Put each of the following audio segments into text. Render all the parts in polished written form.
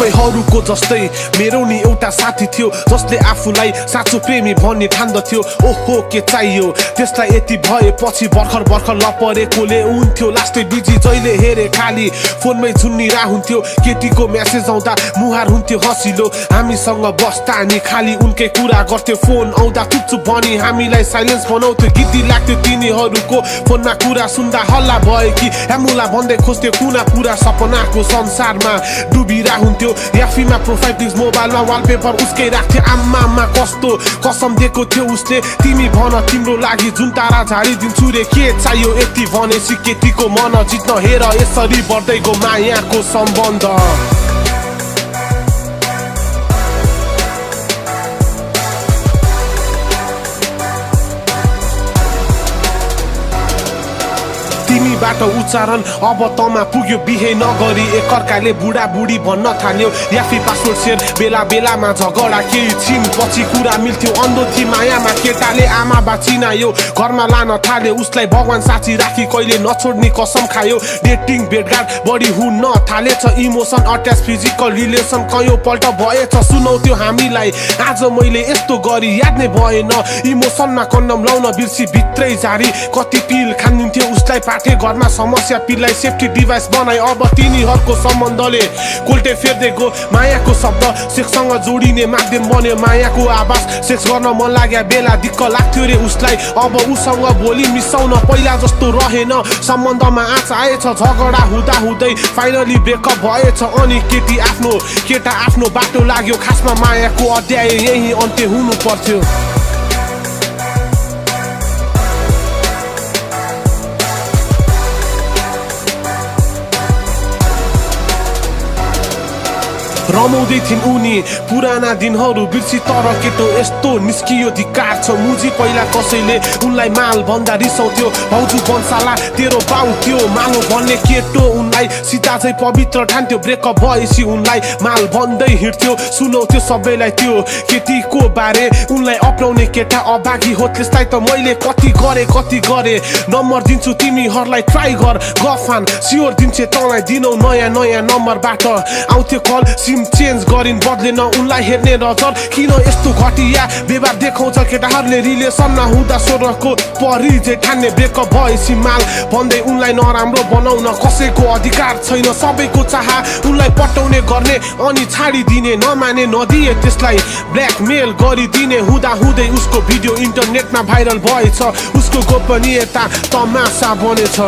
सबैहरूको जस्तै मेरो नि एउटा साथी थियो जसले आफूलाई साँचो प्रेमी भन्ने ठान्दथ्यो ओहो के चाहियो त्यसलाई यति भएपछि भर्खर भर्खर लपरेकोले हुन्थ्यो लास्टै बिजी जहिले हेरे खाली फोनमै झुन्निरा हुन्थ्यो केटीको मेसेज आउँदा मुहार हुन्थ्यो हसिलो हामीसँग बस्दा नि खाली उनकै कुरा गर्थ्यो फोन आउँदा चुपचुप भनी हामीलाई साइलेन्स बनाउँथ्यो गिद्दी लाग्थ्यो तिनीहरूको फोनमा कुरा सुन्दा हल्ला भयो कि ह्यामुला भन्दै खोज्थ्यो कुना पुरा सपनाको संसारमा डुबिरा हुन्थ्यो याफीमा प्रोफाइल पिक्स मोबाइलमा वालपेपर उसकै राख्थ्यो आम्मामा कस्तो कसम दिएको थियो उसले तिमी भन तिम्रो लागि जुन तारा झारिदिन्छु रे के चाहियो यति भनेपछि केटीको मन जित्न हेर यसरी बढ्दै गयो मायाको सम्बन्ध तिमीबाट उच्चारण अब तमा पुग्यो बिहे नगरी एकअर्काले बुढा बुढी भन्न थाल्यो याफी पासवर्ड सेयर बेला बेलामा झगडा केही छिन पछि कुरा मिल्थ्यो अन्धोथी मायामा केटाले आमा बा चिनायो घरमा लान थाल्यो उसलाई भगवान साँची राखी कहिले नछोड्ने कसम खायो डेटिङ भेटघाट बढी हुन थालेछ इमोसन अट्याच फिजिकल रिलेसन कयौँपल्ट भएछ सुनाउँथ्यो हामीलाई आज मैले यस्तो गरी याद नै भएन इमोसनमा कन्डम लाउन बिर्सी भित्रै जारी कति पिल खानिन्थ्यो उसलाई पाठे घरमा समस्या पिललाई सेफ्टी डिभाइस बनाए अब तिनीहरूको सम्बन्धले कोल्टे फेर्दै गयो मायाको शब्द सेक्ससँग जोडिने माध्यम बन्यो मायाको आवाज सेक्स गर्न मन लाग्यो बेला दिक्क लाग्थ्यो रे उसलाई अब उसँग भोलि मिसाउन पहिला जस्तो रहेन सम्बन्धमा आँच आएछ झगडा हुँदा हुँदै फाइनली ब्रेकअप भएछ अनि केटा आफ्नो बाटो लाग्यो खासमा मायाको अध्याय यही अन्त्य हुनु पर्थ्यो रमाउँदै थिइन् उनी पुराना दिनहरू बिर्सी तर केटो यस्तो निस्कियो धिक्कार छ मुजी पहिला कसैले उनलाई माल भन्दा रिसाउँथ्यो भाउजू बन्साला तेरो बाउ त्यो मालो भन्ने केटो उनलाई सीता चाहिँ पवित्र ठान्थ्यो ब्रेकअप भएपछि उनलाई माल भन्दै हिँड्थ्यो सुनाउँथ्यो सबैलाई त्यो केटीको बारे उनलाई अपनाउने केटा अभागी हो त्यसलाई त मैले कति गरे नम्बर दिन्छु तिमीहरूलाई ट्राई गर गफान स्योर दिन्छे तँलाई दिनौ नयाँ नम्बरबाट आउँथ्यो कल सिम चेन्ज गरिन् बदलेन उनलाई हेर्ने नजर किन यस्तो घटिया व्यवहार देखाउँछ केटाहरूले रिलेसन नहुँदा सोरको परिचय ठान्ने ब्रेकअप भएपछि माल भन्दै उनलाई नराम्रो बनाउन कसैको अधिकार छैन सबैको चाह उनलाई पटाउने गर्ने अनि छाडिदिने नमाने नदिए त्यसलाई ब्ल्याकमेल गरिदिने हुँदै उसको भिडियो इन्टरनेटमा भाइरल भएछ उसको गोपनीयता तमासा बनेछ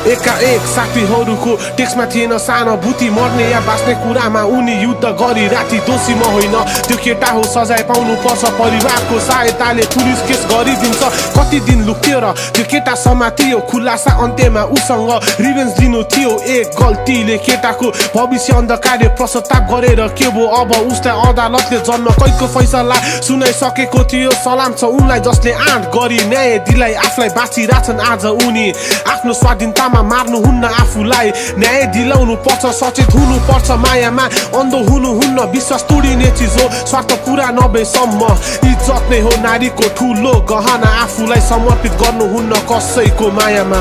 एकाएक साथीहरूको टेक्स्टमा थिएन सहानुभूति मर्ने या बाँच्ने कुरामा उनी युद्ध गरी राति दोषी म होइन त्यो केटा हो सजाय पाउनु पर्छ परिवारको सहायताले पुलिस केस गरिदिन्छ कति दिन लुक्थ्यो र त्यो केटा समातियो खुलासा अन्त्यमा उसँग रिभेन्ज दिनु थियो एक गल्तीले केटाको भविष्य अन्धकार्य प्रस्ताव गरेर के भो अब उसलाई अदालतले जन्म कैदको फैसला सुनाइसकेको थियो सलाम छ उनलाई जसले आँट गरी न्याय दिलाई आफूलाई बाँचिरहेछन् आज उनी आफ्नो स्वाधीनतामा मार्नुहुन्न आफूलाई न्याय दिलाउनु पर्छ सचेत हुनु पर्छ मायामा अन्धो हुनुहुन्न विश्वास तोडिने चिज हो स्वार्थ पुरा नभएसम्म इज्जत नै हो नारीको ठुलो गहना आफूलाई समर्पित गर्नुहुन्न कसैको मायामा